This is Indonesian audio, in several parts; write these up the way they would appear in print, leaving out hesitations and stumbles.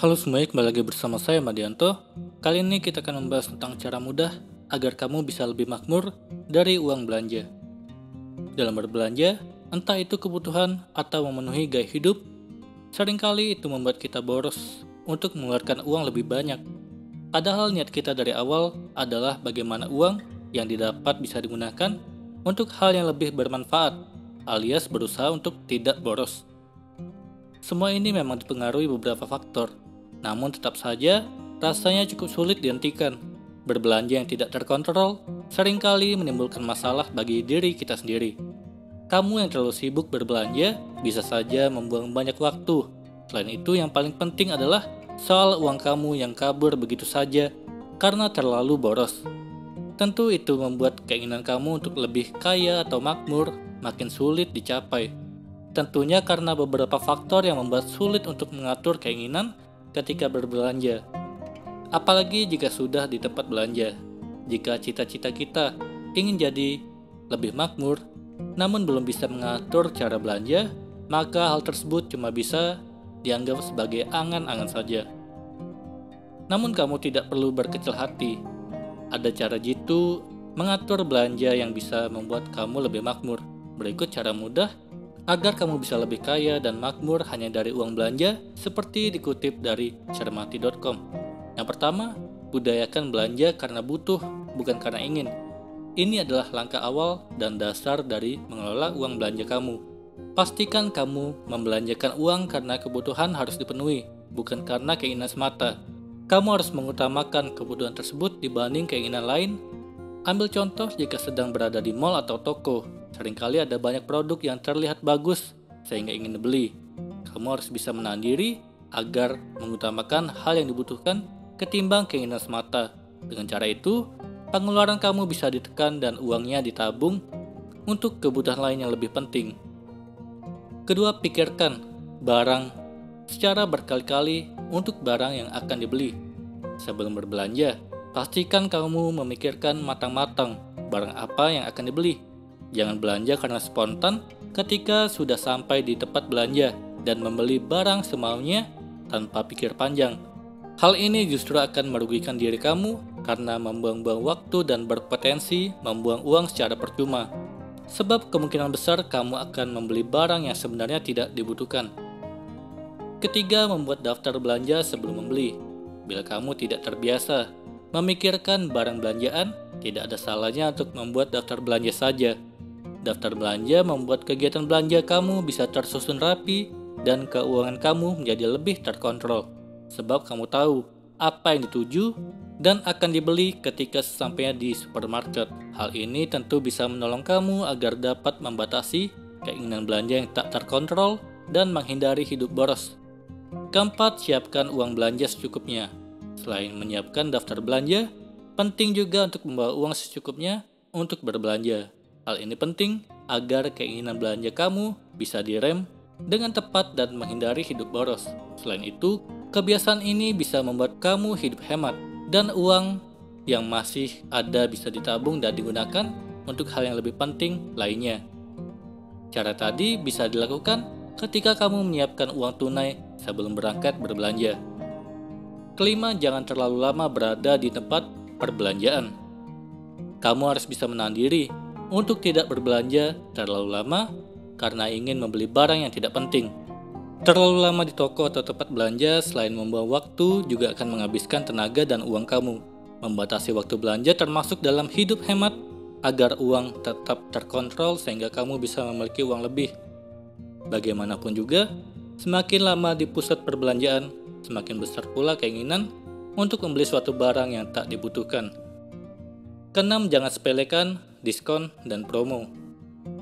Halo semuanya, kembali lagi bersama saya Madianto. Kali ini kita akan membahas tentang cara mudah agar kamu bisa lebih makmur dari uang belanja. Dalam berbelanja, entah itu kebutuhan atau memenuhi gaya hidup, seringkali itu membuat kita boros untuk mengeluarkan uang lebih banyak. Padahal niat kita dari awal adalah bagaimana uang yang didapat bisa digunakan untuk hal yang lebih bermanfaat, alias berusaha untuk tidak boros. Semua ini memang dipengaruhi beberapa faktor, namun tetap saja rasanya cukup sulit dihentikan. Berbelanja yang tidak terkontrol seringkali menimbulkan masalah bagi diri kita sendiri. Kamu yang terlalu sibuk berbelanja bisa saja membuang banyak waktu. Selain itu, yang paling penting adalah soal uang kamu yang kabur begitu saja karena terlalu boros. Tentu itu membuat keinginan kamu untuk lebih kaya atau makmur makin sulit dicapai. Tentunya karena beberapa faktor yang membuat sulit untuk mengatur keinginan ketika berbelanja. Apalagi jika sudah di tempat belanja. Jika cita-cita kita ingin jadi lebih makmur, namun belum bisa mengatur cara belanja, maka hal tersebut cuma bisa dianggap sebagai angan-angan saja. Namun kamu tidak perlu berkecil hati. Ada cara jitu mengatur belanja yang bisa membuat kamu lebih makmur. Berikut cara mudah agar kamu bisa lebih kaya dan makmur hanya dari uang belanja, seperti dikutip dari cermati.com. Yang pertama, budayakan belanja karena butuh, bukan karena ingin. Ini adalah langkah awal dan dasar dari mengelola uang belanja kamu. Pastikan kamu membelanjakan uang karena kebutuhan harus dipenuhi, bukan karena keinginan semata. Kamu harus mengutamakan kebutuhan tersebut dibanding keinginan lain. Ambil contoh jika sedang berada di mall atau toko. Seringkali ada banyak produk yang terlihat bagus sehingga ingin dibeli. Kamu harus bisa menahan diri agar mengutamakan hal yang dibutuhkan ketimbang keinginan semata. Dengan cara itu, pengeluaran kamu bisa ditekan dan uangnya ditabung untuk kebutuhan lain yang lebih penting. Kedua, pikirkan barang secara berkali-kali untuk barang yang akan dibeli. Sebelum berbelanja, pastikan kamu memikirkan matang-matang barang apa yang akan dibeli. Jangan belanja karena spontan ketika sudah sampai di tempat belanja dan membeli barang semaunya tanpa pikir panjang. Hal ini justru akan merugikan diri kamu karena membuang-buang waktu dan berpotensi membuang uang secara percuma. Sebab kemungkinan besar kamu akan membeli barang yang sebenarnya tidak dibutuhkan. Ketiga, membuat daftar belanja sebelum membeli. Bila kamu tidak terbiasa memikirkan barang belanjaan, tidak ada salahnya untuk membuat daftar belanja saja. Daftar belanja membuat kegiatan belanja kamu bisa tersusun rapi dan keuangan kamu menjadi lebih terkontrol. Sebab kamu tahu apa yang dituju dan akan dibeli ketika sesampainya di supermarket. Hal ini tentu bisa menolong kamu agar dapat membatasi keinginan belanja yang tak terkontrol dan menghindari hidup boros. Keempat, siapkan uang belanja secukupnya. Selain menyiapkan daftar belanja, penting juga untuk membawa uang secukupnya untuk berbelanja. Hal ini penting agar keinginan belanja kamu bisa direm dengan tepat dan menghindari hidup boros. Selain itu, kebiasaan ini bisa membuat kamu hidup hemat dan uang yang masih ada bisa ditabung dan digunakan untuk hal yang lebih penting lainnya. Cara tadi bisa dilakukan ketika kamu menyiapkan uang tunai sebelum berangkat berbelanja. Kelima, jangan terlalu lama berada di tempat perbelanjaan. Kamu harus bisa menahan diri untuk tidak berbelanja terlalu lama karena ingin membeli barang yang tidak penting. Terlalu lama di toko atau tempat belanja selain membuang waktu juga akan menghabiskan tenaga dan uang kamu. Membatasi waktu belanja termasuk dalam hidup hemat agar uang tetap terkontrol sehingga kamu bisa memiliki uang lebih. Bagaimanapun juga, semakin lama di pusat perbelanjaan, semakin besar pula keinginan untuk membeli suatu barang yang tak dibutuhkan. Keenam, jangan sepelekan diskon dan promo.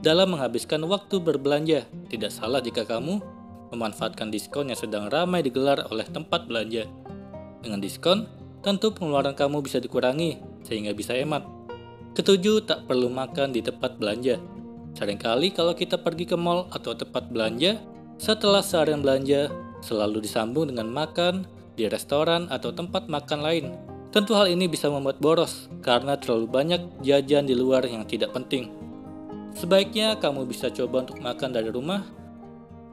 Dalam menghabiskan waktu berbelanja, tidak salah jika kamu memanfaatkan diskon yang sedang ramai digelar oleh tempat belanja. Dengan diskon, tentu pengeluaran kamu bisa dikurangi sehingga bisa hemat. Ketujuh, tak perlu makan di tempat belanja. Seringkali kalau kita pergi ke mall atau tempat belanja, setelah seharian belanja, selalu disambung dengan makan di restoran atau tempat makan lain. Tentu hal ini bisa membuat boros karena terlalu banyak jajan di luar yang tidak penting. Sebaiknya kamu bisa coba untuk makan dari rumah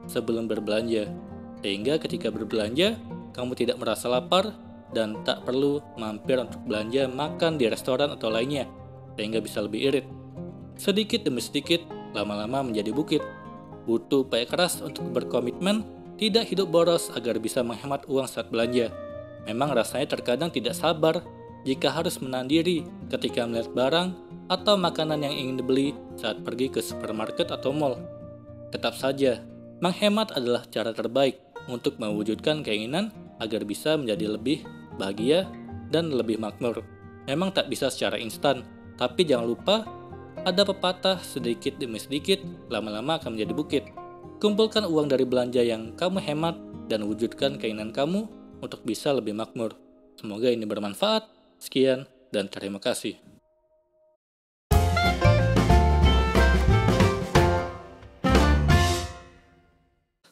sebelum berbelanja. Sehingga ketika berbelanja, kamu tidak merasa lapar dan tak perlu mampir untuk belanja makan di restoran atau lainnya, sehingga bisa lebih irit. Sedikit demi sedikit, lama-lama menjadi bukit. Butuh upaya keras untuk berkomitmen, tidak hidup boros agar bisa menghemat uang saat belanja. Memang rasanya terkadang tidak sabar jika harus menahan diri ketika melihat barang atau makanan yang ingin dibeli saat pergi ke supermarket atau mall. Tetap saja, menghemat adalah cara terbaik untuk mewujudkan keinginan agar bisa menjadi lebih bahagia dan lebih makmur. Memang tak bisa secara instan, tapi jangan lupa ada pepatah sedikit demi sedikit, lama-lama akan menjadi bukit. Kumpulkan uang dari belanja yang kamu hemat dan wujudkan keinginan kamu untuk bisa lebih makmur. Semoga ini bermanfaat. Sekian dan terima kasih.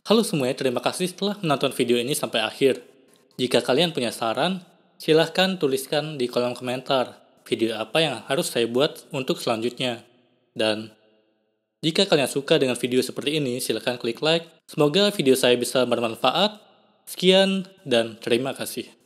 Halo semuanya, terima kasih telah menonton video ini sampai akhir. Jika kalian punya saran, silahkan tuliskan di kolom komentar video apa yang harus saya buat untuk selanjutnya. Dan jika kalian suka dengan video seperti ini, silahkan klik like. Semoga video saya bisa bermanfaat. Sekian dan terima kasih.